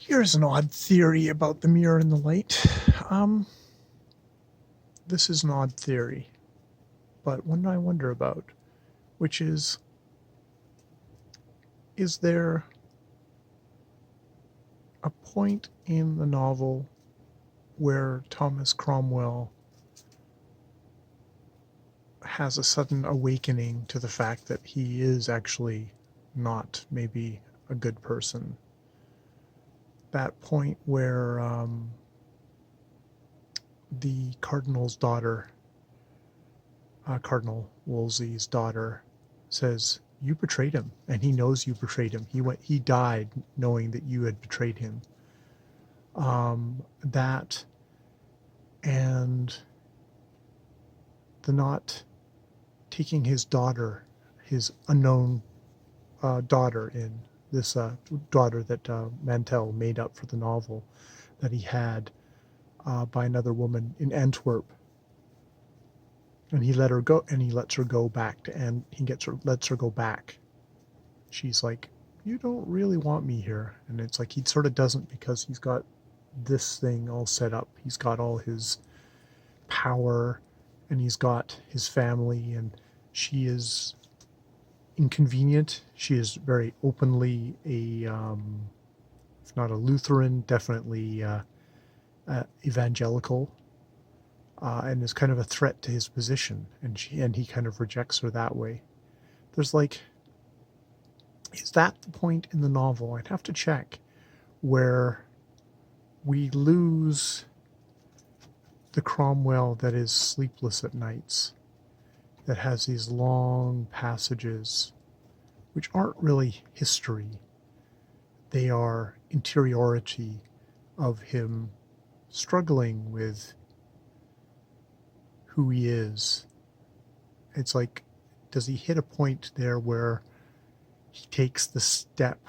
Here's an odd theory about the mirror and the light. Um, this is an odd theory, but one I wonder about, which is there a point in the novel where Thomas Cromwell has a sudden awakening to the fact that he is actually not maybe a good person? That point where the Cardinal's daughter, Cardinal Wolsey's daughter, says, "You betrayed him," and he knows you betrayed him. He died knowing that you had betrayed him. That and the not taking his daughter, his unknown daughter, in this daughter that Mantell made up for the novel that he had by another woman in Antwerp, and he let her go, and he lets her go back to, and lets her go back. She's like, "You don't really want me here," and it's like he sort of doesn't, because he's got this thing all set up. He's got all his power, and he's got his family, and she is inconvenient. She is very openly if not a Lutheran, definitely evangelical, and is kind of a threat to his position, and he kind of rejects her that way. There's like, is that the point in the novel? I'd have to check, where we lose the Cromwell that is sleepless at nights, that has these long passages, which aren't really history. They are interiority of him struggling with who he is. It's like, does he hit a point there where he takes the step,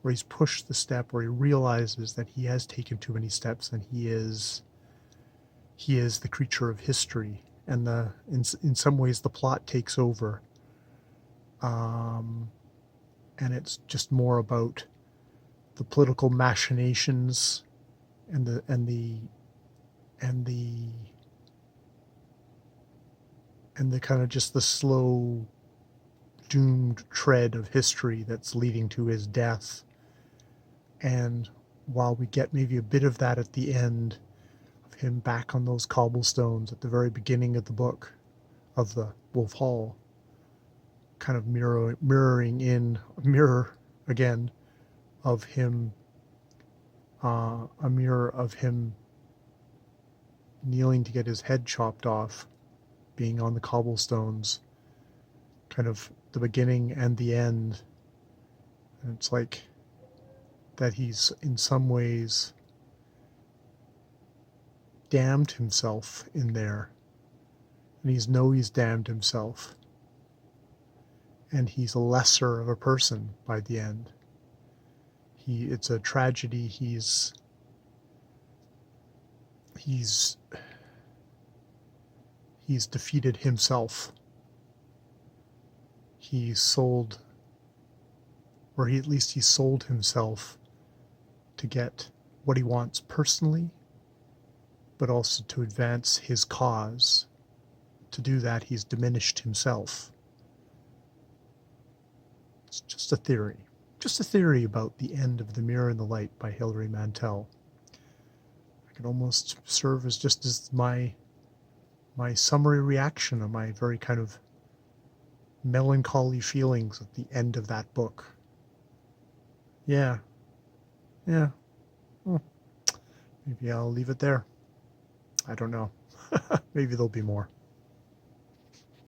where he's pushed the step, where he realizes that he has taken too many steps, and he is the creature of history, and in some ways the plot takes over, and it's just more about the political machinations and the kind of just the slow doomed tread of history that's leading to his death. And while we get maybe a bit of that at the end, of him back on those cobblestones at the very beginning of the book, of the Wolf Hall, kind of mirroring in a mirror again of him, a mirror of him kneeling to get his head chopped off, being on the cobblestones, kind of the beginning and the end. And it's like that he's in some ways damned himself in there, and he's damned himself, and he's lesser of a person by the end. It's a tragedy. He's defeated himself. He sold himself to get what he wants personally, but also to advance his cause. To do that, he's diminished himself. It's just a theory. Just a theory about the end of The Mirror and the Light by Hilary Mantel. I could almost serve as just as my summary reaction of my very kind of melancholy feelings at the end of that book. Yeah. Well, maybe I'll leave it there. I don't know. Maybe there'll be more.